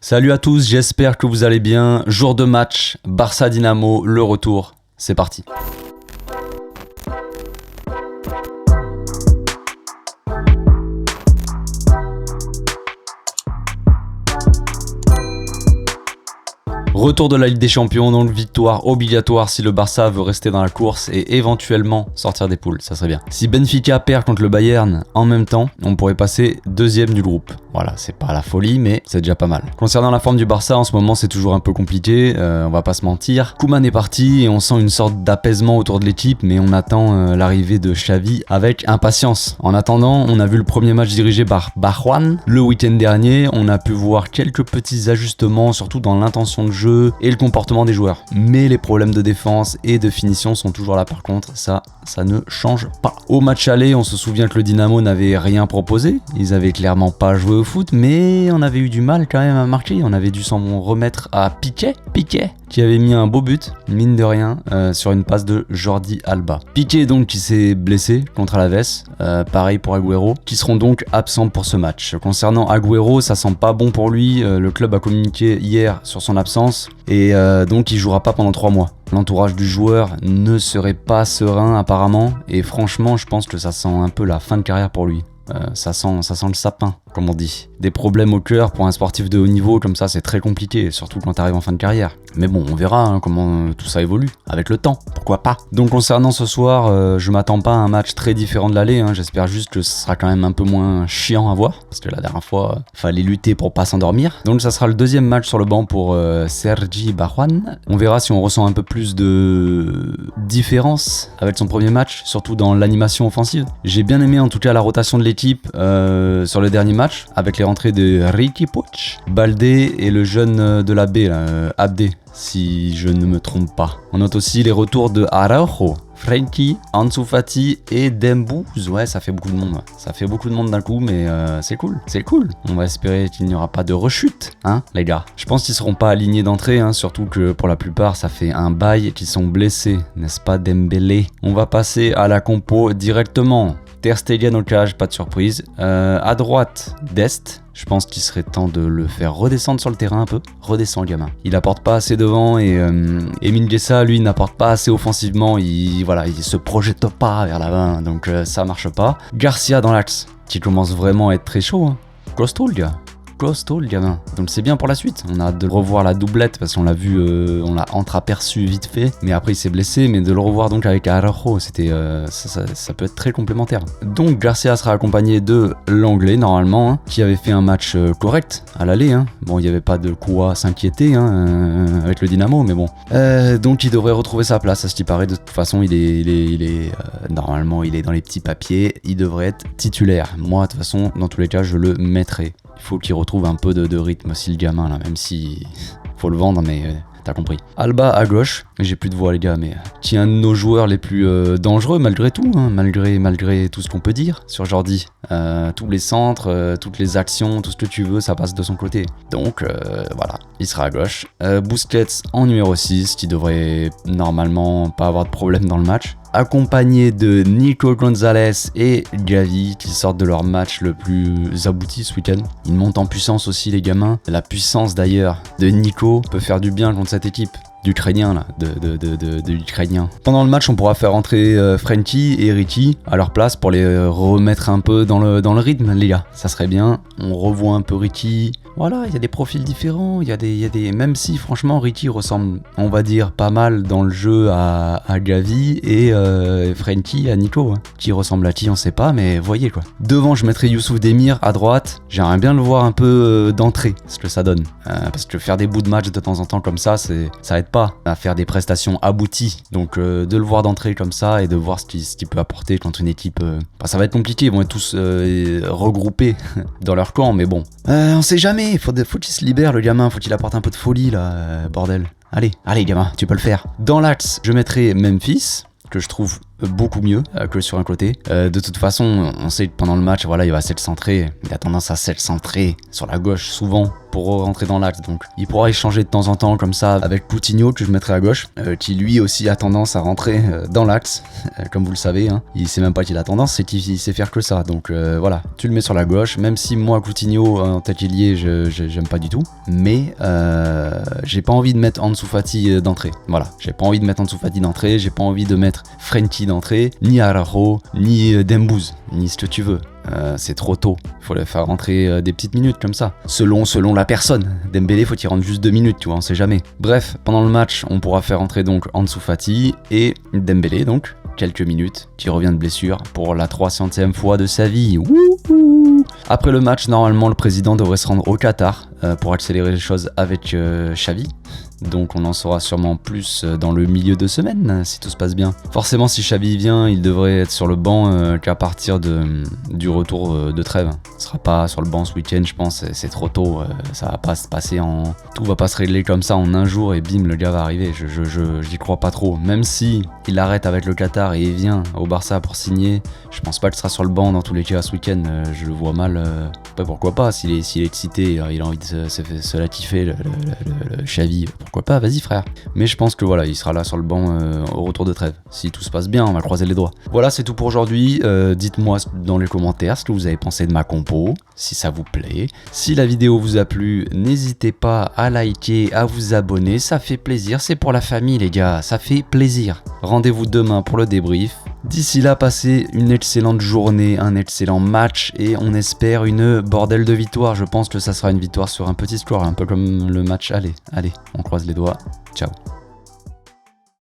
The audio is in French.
Salut à tous, j'espère que vous allez bien. Jour de match, Barça Dynamo, le retour, c'est parti. Retour de la Ligue des Champions, donc victoire obligatoire si le Barça veut rester dans la course et éventuellement sortir des poules, ça serait bien. Si Benfica perd contre le Bayern en même temps, on pourrait passer deuxième du groupe. Voilà, c'est pas la folie, mais c'est déjà pas mal. Concernant la forme du Barça, en ce moment c'est toujours un peu compliqué, on va pas se mentir. Koeman est parti et on sent une sorte d'apaisement autour de l'équipe, mais on attend l'arrivée de Xavi avec impatience. En attendant, on a vu le premier match dirigé par Barjuan le week-end dernier, on a pu voir quelques petits ajustements, surtout dans l'intention de jeu et le comportement des joueurs. Mais les problèmes de défense et de finition sont toujours là par contre, ça ne change pas. Au match aller, on se souvient que le Dynamo n'avait rien proposé, ils avaient clairement pas joué au foot, mais on avait eu du mal quand même à marquer, on avait dû s'en remettre à Piqué qui avait mis un beau but, mine de rien, sur une passe de Jordi Alba. Piqué donc qui s'est blessé contre Alaves, pareil pour Agüero, qui seront donc absents pour ce match. Concernant Agüero, ça sent pas bon pour lui, le club a communiqué hier sur son absence, et donc il jouera pas pendant 3 mois. L'entourage du joueur ne serait pas serein apparemment, et franchement je pense que ça sent un peu la fin de carrière pour lui. Ça sent le sapin, comme on dit. Des problèmes au cœur pour un sportif de haut niveau comme ça, c'est très compliqué, surtout quand t'arrives en fin de carrière. Mais bon, on verra comment tout ça évolue, avec le temps, pourquoi pas. Donc concernant ce soir, je m'attends pas à un match très différent de l'aller, j'espère juste que ce sera quand même un peu moins chiant à voir, parce que la dernière fois, fallait lutter pour pas s'endormir. Donc ça sera le deuxième match sur le banc pour Sergi Barjuan. On verra si on ressent un peu plus de différence avec son premier match, surtout dans l'animation offensive. J'ai bien aimé en tout cas la rotation de l'équipe sur le dernier match, avec les rentrées de Riqui Puig, Baldé et le jeune de la B, Abdé, si je ne me trompe pas. On note aussi les retours de Araujo, Frenkie, Ansu Fati et Dembouz. Ouais, ça fait beaucoup de monde. Ouais. Ça fait beaucoup de monde d'un coup, mais c'est cool. C'est cool. On va espérer qu'il n'y aura pas de rechute, les gars. Je pense qu'ils seront pas alignés d'entrée, surtout que pour la plupart, ça fait un bail qu'ils sont blessés, n'est-ce pas, Dembélé? On va passer à la compo directement. Ter Stegen au cage, pas de surprise. À droite, Dest. Je pense qu'il serait temps de le faire redescendre sur le terrain un peu. Redescend le gamin. Il apporte pas assez devant et Emile Guessa, lui, n'apporte pas assez offensivement. Il se projette pas vers l'avant, donc ça marche pas. Garcia dans l'axe, qui commence vraiment à être très chaud. Costaud le gars. Costaud le gamin. Donc c'est bien pour la suite. On a hâte de revoir la doublette parce qu'on l'a vu, on l'a entreaperçu vite fait. Mais après il s'est blessé. Mais de le revoir donc avec Araujo, c'était ça peut être très complémentaire. Donc Garcia sera accompagné de l'anglais normalement, qui avait fait un match correct à l'aller. Bon, il n'y avait pas de quoi s'inquiéter avec le Dynamo, mais bon. Donc il devrait retrouver sa place à ce qui paraît. De toute façon, il est normalement il est dans les petits papiers. Il devrait être titulaire. Moi de toute façon, dans tous les cas, je le mettrai. Il faut qu'il retrouve un peu de rythme aussi le gamin là, même si faut le vendre, mais t'as compris. Alba à gauche, j'ai plus de voix les gars, mais qui est un de nos joueurs les plus dangereux malgré tout, malgré tout ce qu'on peut dire sur Jordi. Tous les centres, toutes les actions, tout ce que tu veux, ça passe de son côté. Donc voilà, il sera à gauche. Busquets en numéro 6, qui devrait normalement pas avoir de problème dans le match. Accompagné de Nico Gonzalez et Gavi qui sortent de leur match le plus abouti ce week-end. Ils montent en puissance aussi les gamins. La puissance d'ailleurs de Nico peut faire du bien contre cette équipe. D'Ukrainien là, de l'Ukrainien. Pendant le match, on pourra faire entrer Frenkie et Ricky à leur place pour les remettre un peu dans le rythme, les gars. Ça serait bien. On revoit un peu Ricky. Voilà, il y a des profils différents. Il y a des même si franchement Ricky ressemble, on va dire, pas mal dans le jeu à Gavi et Frenkie à Nico. Qui ressemble à qui, on sait pas, mais voyez quoi. Devant, je mettrai Youssouf Demir à droite. J'aimerais bien le voir un peu d'entrée, ce que ça donne. Parce que faire des bouts de match de temps en temps comme ça aide pas à faire des prestations abouties. Donc de le voir d'entrée comme ça et de voir ce qu'il peut apporter contre une équipe, ça va être compliqué. Ils vont être tous regroupés dans leur camp, mais bon, on sait jamais. Faut qu'il se libère le gamin, faut qu'il apporte un peu de folie là, bordel. Allez gamin, tu peux le faire. Dans l'axe, je mettrai Memphis, que je trouve beaucoup mieux que sur un côté. De toute façon, on sait que pendant le match, voilà, il va s'excentrer. Il a tendance à s'excentrer sur la gauche souvent pour rentrer dans l'axe. Donc il pourra échanger de temps en temps comme ça avec Coutinho que je mettrai à gauche, qui lui aussi a tendance à rentrer dans l'axe, comme vous le savez. Hein. Il sait même pas qu'il a tendance, c'est qu'il sait faire que ça. Donc voilà, tu le mets sur la gauche, même si moi Coutinho en tête ailier, j'aime pas du tout. Mais j'ai pas envie de mettre Ansu Fati d'entrée. Voilà, j'ai pas envie de mettre Ansu Fati d'entrée, j'ai pas envie de mettre Frenkie d'entrée, ni Araujo, ni Dembouz, ni ce que tu veux. C'est trop tôt, il faut le faire rentrer des petites minutes comme ça. Selon la personne. Dembélé, faut qu'il rentre juste 2 minutes, tu vois, on sait jamais. Bref, pendant le match, on pourra faire rentrer donc Ansu Fati et Dembélé, donc quelques minutes, qui revient de blessure pour la 300e fois de sa vie. Wouhou. Après le match, normalement, le président devrait se rendre au Qatar pour accélérer les choses avec Xavi. Donc on en saura sûrement plus dans le milieu de semaine, si tout se passe bien. Forcément, si Xavi vient, il devrait être sur le banc qu'à partir du retour de trêve. Il sera pas sur le banc ce week-end, je pense, c'est trop tôt. Ça va pas se passer tout va pas se régler comme ça en un jour et bim, le gars va arriver. J'y crois pas trop. Même si il arrête avec le Qatar et il vient au Barça pour signer, je pense pas qu'il sera sur le banc dans tous les cas ce week-end. Je le vois mal. Pourquoi pas, s'il est excité, il a envie de se la kiffer, le Xavi. Pourquoi pas, vas-y frère. Mais je pense que voilà, il sera là sur le banc au retour de trêve. Si tout se passe bien, on va croiser les doigts. Voilà, c'est tout pour aujourd'hui. Dites-moi dans les commentaires ce que vous avez pensé de ma compo, si ça vous plaît. Si la vidéo vous a plu, n'hésitez pas à liker, à vous abonner. Ça fait plaisir, c'est pour la famille les gars, ça fait plaisir. Rendez-vous demain pour le débrief. D'ici là, passez une excellente journée, un excellent match et on espère une bordel de victoire. Je pense que ça sera une victoire sur un petit score, un peu comme le match aller. Allez, on croise les doigts. Ciao.